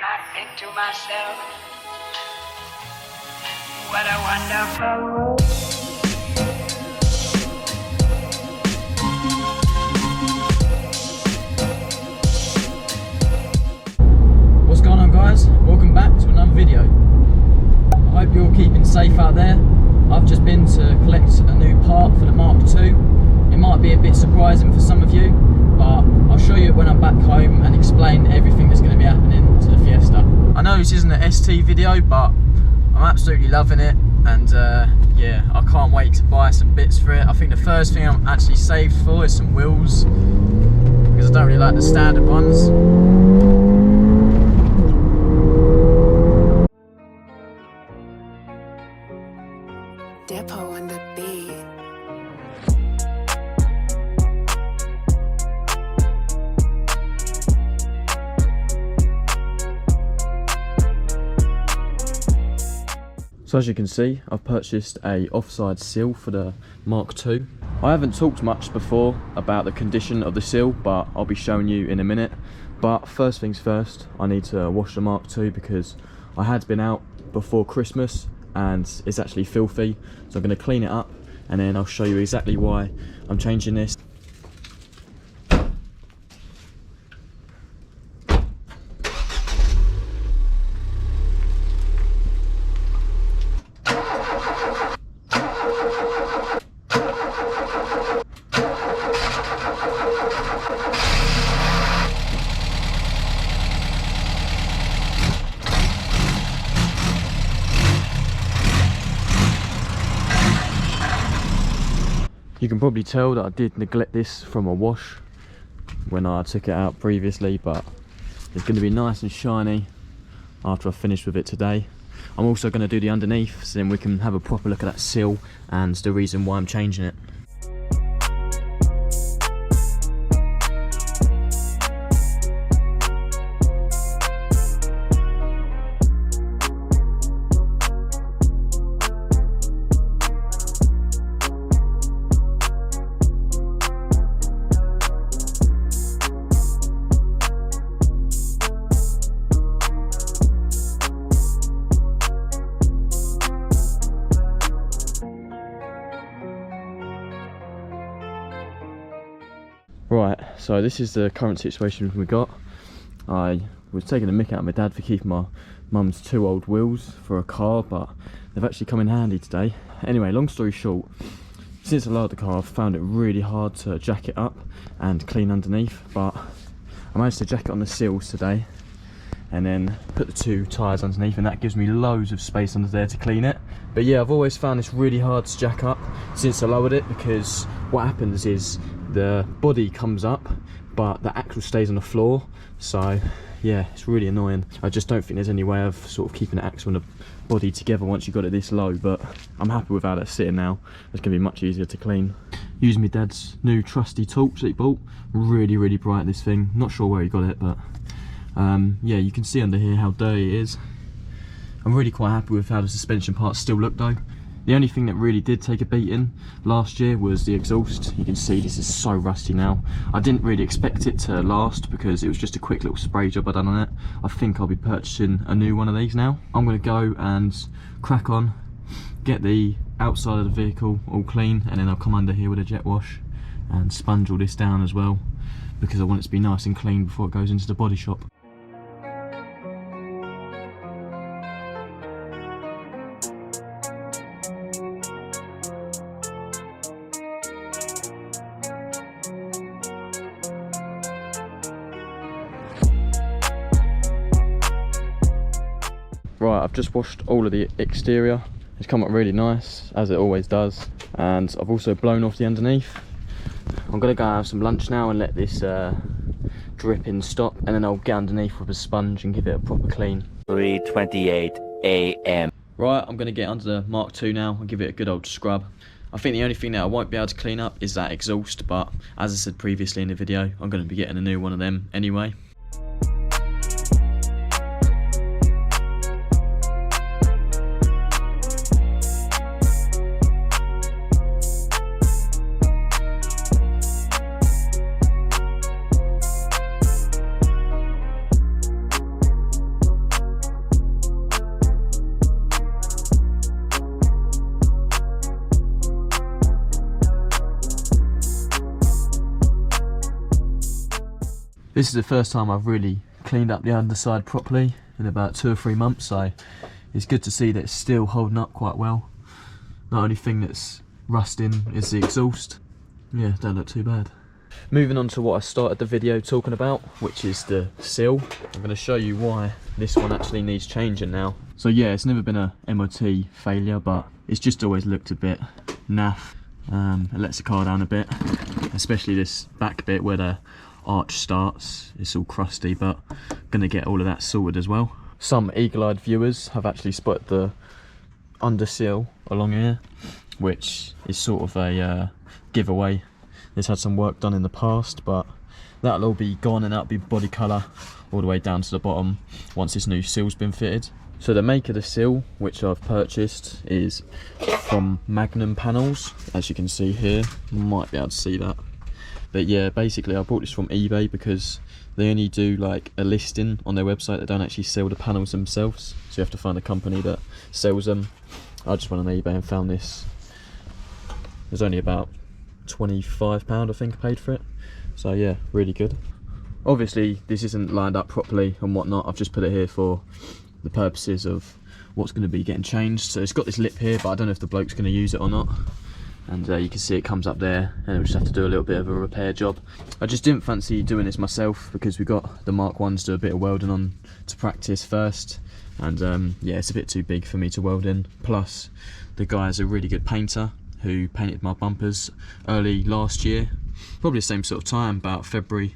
I think to myself, what a wonderful world. What's going on, guys? Welcome back to another video. I hope you're all keeping safe out there. I've just been to collect a new part for the Mk2. It might be a bit surprising for some of you, but I'll show you it when I'm back home and explain everything that's going to be happening to the Fiesta. I know this isn't an ST video, but I'm absolutely loving it, and yeah, I can't wait to buy some bits for it. I think the first thing I'm actually saved for is some wheels, because I don't really like the standard ones. Depot on the beat. So as you can see, I've purchased a offside sill for the Mk2. I haven't talked much before about the condition of the sill, but I'll be showing you in a minute. But first things first, I need to wash the Mk2 because I had been out before Christmas and it's actually filthy. So I'm going to clean it up and then I'll show you exactly why I'm changing this. You can probably tell that I did neglect this from a wash when I took it out previously, but it's going to be nice and shiny after I finish with it today. I'm also going to do the underneath, so then we can have a proper look at that sill and the reason why I'm changing it. Right, so this is the current situation we got. I was taking a mick out of my dad for keeping my mum's 2 old wheels for a car, but they've actually come in handy today. Anyway, long story short, since I lowered the car, I've found it really hard to jack it up and clean underneath, but I managed to jack it on the sills today and then put the 2 tyres underneath, and that gives me loads of space under there to clean it. But yeah, I've always found this really hard to jack up since I lowered it, because what happens is the body comes up but the axle stays on the floor. So yeah, it's really annoying. I just don't think there's any way of sort of keeping the axle and the body together once you've got it this low, but I'm happy with how that's sitting now. It's going to be much easier to clean. Using my dad's new trusty torch that he bought. Really bright, this thing. Not sure where he got it, but yeah, you can see under here how dirty it is. I'm really quite happy with how the suspension parts still look though. The only thing that really did take a beating last year was the exhaust. You can see this is so rusty now. I didn't really expect it to last because it was just a quick little spray job I done on it. I think I'll be purchasing a new one of these now. I'm going to go and crack on, get the outside of the vehicle all clean, and then I'll come under here with a jet wash and sponge all this down as well, because I want it to be nice and clean before it goes into the body shop. Right, I've just washed all of the exterior. It's come up really nice, as it always does, and I've also blown off the underneath. I'm gonna go have some lunch now and let this dripping stop, and then I'll get underneath with a sponge and give it a proper clean. 3:28 AM. Right, I'm gonna get under the Mk2 now and give it a good old scrub. I think the only thing that I won't be able to clean up is that exhaust, but as I said previously in the video, I'm gonna be getting a new one of them anyway. This is the first time I've really cleaned up the underside properly in about 2 or 3 months, so it's good to see that it's still holding up quite well. The only thing that's rusting is the exhaust. Yeah, don't look too bad. Moving on to what I started the video talking about, which is the sill. I'm going to show you why this one actually needs changing now. So yeah, it's never been a MOT failure, but it's just always looked a bit naff. It lets the car down a bit, especially this back bit where the arch starts. It's all crusty, but I'm going to get all of that sorted as well. Some eagle-eyed viewers have actually spotted the under sill along here, which is sort of a giveaway. It's had some work done in the past, but that'll all be gone and that'll be body colour all the way down to the bottom once this new sill's been fitted. So the make of the sill, which I've purchased, is from Magnum Panels, as you can see here. You might be able to see that. But yeah, basically I bought this from eBay because they only do like a listing on their website. They don't actually sell the panels themselves, so you have to find a company that sells them. I just went on eBay and found this. It was only about £25 I think I paid for it, so yeah, really good. Obviously this isn't lined up properly and whatnot. I've just put it here for the purposes of what's going to be getting changed. So it's got this lip here, but I don't know if the bloke's going to use it or not, and you can see it comes up there, and we'll just have to do a little bit of a repair job. I just didn't fancy doing this myself because we got the Mark 1s to do a bit of welding on to practice first, and yeah, it's a bit too big for me to weld in. Plus the guy's a really good painter who painted my bumpers early last year, probably the same sort of time, about February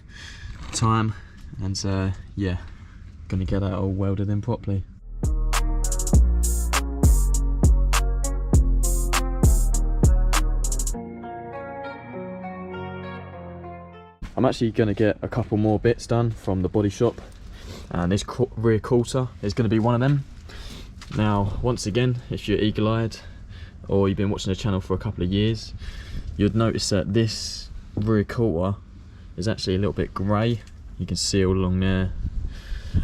time, and yeah, gonna get that all welded in properly. I'm actually gonna get a couple more bits done from the body shop, and this rear quarter is gonna be one of them. Now, once again, if you're eagle-eyed or you've been watching the channel for a couple of years, you'd notice that this rear quarter is actually a little bit grey. You can see all along there.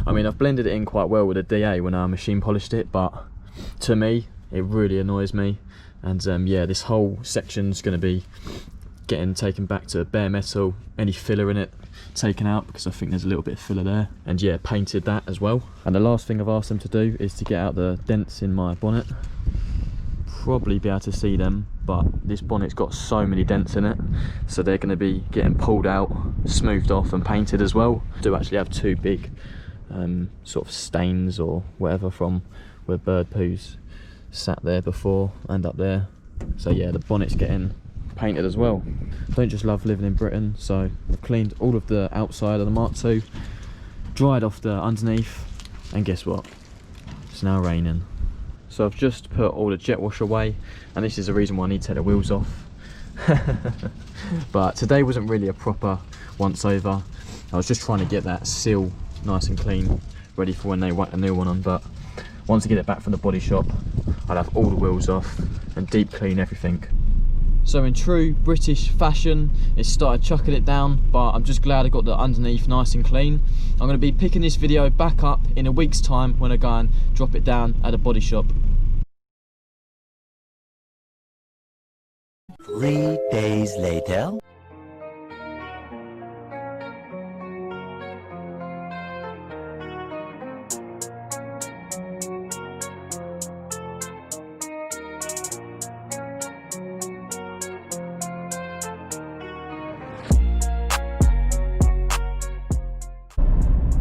I mean, I've blended it in quite well with a DA when I machine polished it, but to me it really annoys me, and yeah, this whole section's going to be getting taken back to bare metal, any filler in it taken out, because I think there's a little bit of filler there, and yeah, painted that as well. And the last thing I've asked them to do is to get out the dents in my bonnet. Probably be able to see them, but this bonnet's got so many dents in it, so they're going to be getting pulled out, smoothed off and painted as well. I do actually have 2 big sort of stains or whatever from where bird poos sat there before and up there, so yeah, the bonnet's getting painted as well. Don't just love living in Britain, so I've cleaned all of the outside of the Mark 2, dried off the underneath, and guess what, it's now raining. So I've just put all the jet wash away, and this is the reason why I need to take the wheels off. But today wasn't really a proper once over. I was just trying to get that sill nice and clean, ready for when they whack the new one on. But once I get it back from the body shop, I'll have all the wheels off and deep clean everything. So in true British fashion, it started chucking it down, but I'm just glad I got the underneath nice and clean. I'm going to be picking this video back up in a week's time when I go and drop it down at a body shop. 3 days later.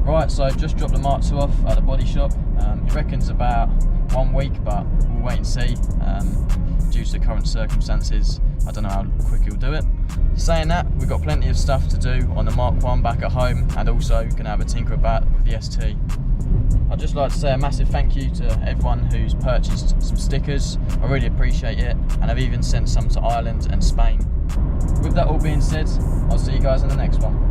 Right, so I've just dropped the Mark 2 off at the body shop. He reckons about 1 week, but we'll wait and see. Due to the current circumstances, I don't know how quick he'll do it. Saying that, we've got plenty of stuff to do on the Mark 1 back at home, and also going to have a tinker about with the ST. I'd just like to say a massive thank you to everyone who's purchased some stickers. I really appreciate it, and I've even sent some to Ireland and Spain. With that all being said, I'll see you guys in the next one.